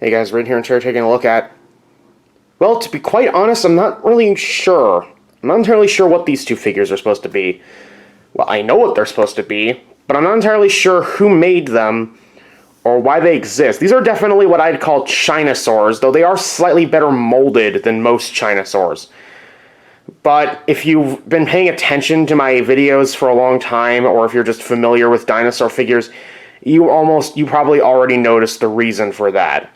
Hey guys, right here in chair taking a look at... Well, to be quite honest, I'm not really sure. I'm not entirely sure what these two figures are supposed to be. Well, I know what they're supposed to be, but I'm not entirely sure who made them or why they exist. These are definitely what I'd call Chinasaurs, though they are slightly better molded than most Chinasaurs. But if you've been paying attention to my videos for a long time, or if you're just familiar with dinosaur figures, you probably already noticed the reason for that.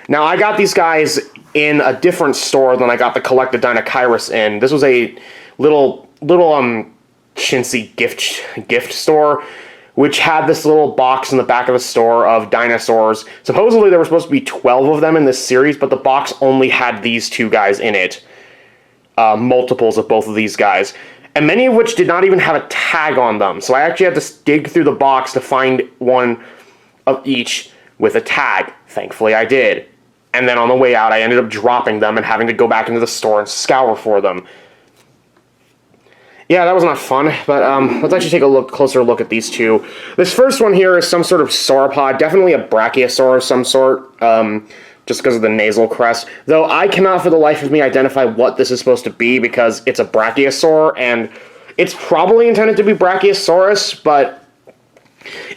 Now, I got these guys in a different store than I got the Collected Dinochirus in. This was a little chintzy gift store, which had this little box in the back of the store of dinosaurs. Supposedly there were supposed to be 12 of them in this series, but the box only had these two guys in it. Multiples of both of these guys. And many of which did not even have a tag on them. So I actually had to dig through the box to find one of each with a tag. Thankfully I did. And then on the way out I ended up dropping them and having to go back into the store and scour for them. Yeah, that was not fun, but let's actually take a closer look at these two. This first one here is some sort of sauropod, definitely a brachiosaur of some sort, just because of the nasal crest. Though I cannot for the life of me identify what this is supposed to be because it's a brachiosaur, and it's probably intended to be Brachiosaurus, but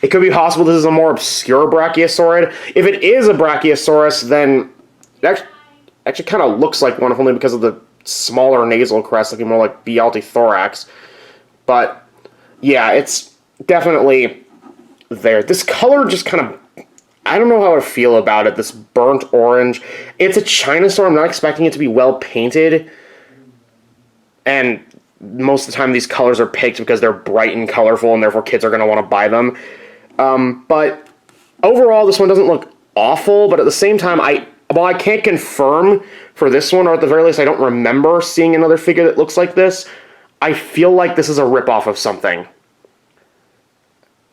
it could be possible this is a more obscure brachiosaurid. If it is a Brachiosaurus, then it actually kind of looks like one, only because of the smaller nasal crest, looking more like B. altithorax. But yeah, it's definitely there. This color just kind of, I don't know how to feel about it. This burnt orange. It's a Chinasaur. I'm not expecting it to be well painted. And most of the time these colors are picked because they're bright and colorful and therefore kids are going to want to buy them. But overall, this one doesn't look awful, but at the same time, while I can't confirm for this one, or at the very least I don't remember seeing another figure that looks like this, I feel like this is a ripoff of something.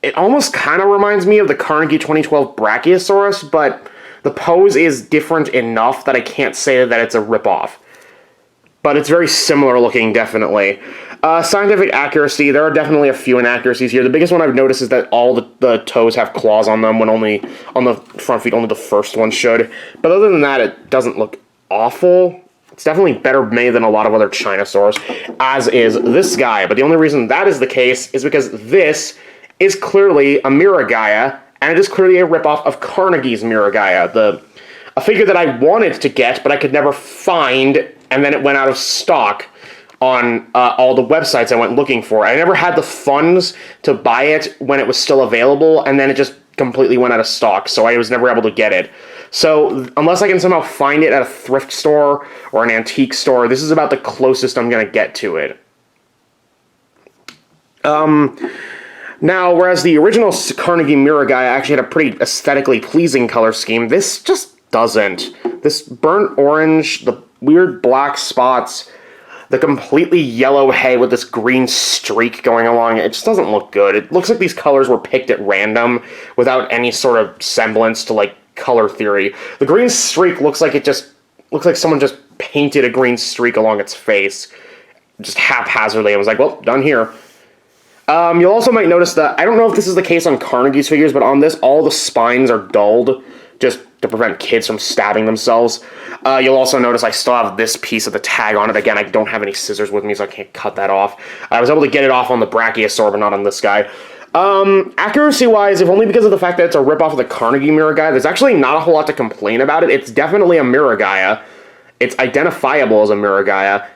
It almost kind of reminds me of the Carnegie 2012 Brachiosaurus, but the pose is different enough that I can't say that it's a ripoff. But it's very similar looking, definitely. Scientific accuracy, there are definitely a few inaccuracies here. The biggest one I've noticed is that all the toes have claws on them, when only on the front feet, only the first one should. But other than that, it doesn't look awful. It's definitely better made than a lot of other Chinasaurs, as is this guy. But the only reason that is the case is because this is clearly a Miragaia, and it is clearly a ripoff of Carnegie's Miragaia, a figure that I wanted to get, but I could never find, and then it went out of stock on all the websites I went looking for. I never had the funds to buy it when it was still available, and then it just completely went out of stock, so I was never able to get it. So, unless I can somehow find it at a thrift store or an antique store, this is about the closest I'm going to get to it. Now, whereas the original Carnegie Miragaia actually had a pretty aesthetically pleasing color scheme, this just doesn't. This burnt orange, the weird black spots, the completely yellow head with this green streak going along, it just doesn't look good. It looks like these colors were picked at random without any sort of semblance to, like, color theory. The green streak looks like someone just painted a green streak along its face, just haphazardly. I was like, well, done here. You'll also might notice that, I don't know if this is the case on Carnegie's figures, but on this, all the spines are dulled, just to prevent kids from stabbing themselves. You'll also notice I still have this piece of the tag on it. Again, I don't have any scissors with me, so I can't cut that off. I was able to get it off on the Brachiosaur, but not on this guy. Accuracy-wise, if only because of the fact that it's a ripoff of the Carnegie Miragaia, there's actually not a whole lot to complain about it. It's definitely a Miragaia. It's identifiable as a Miragaia.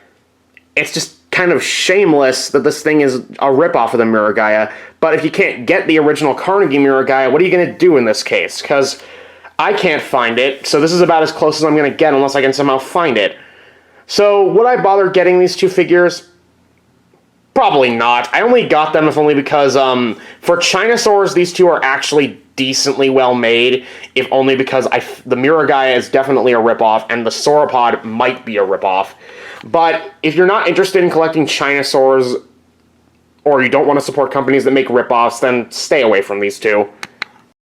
It's just kind of shameless that this thing is a ripoff of the Miragaia, but if you can't get the original Carnegie Miragaia, what are you going to do in this case? Because I can't find it, so this is about as close as I'm going to get unless I can somehow find it. So, would I bother getting these two figures? Probably not. I only got them if only because, for Chinasaurs, these two are actually decently well made, if only because the Miragaia is definitely a ripoff, and the sauropod might be a ripoff. But if you're not interested in collecting Chinasaurs, or you don't want to support companies that make ripoffs, then stay away from these two.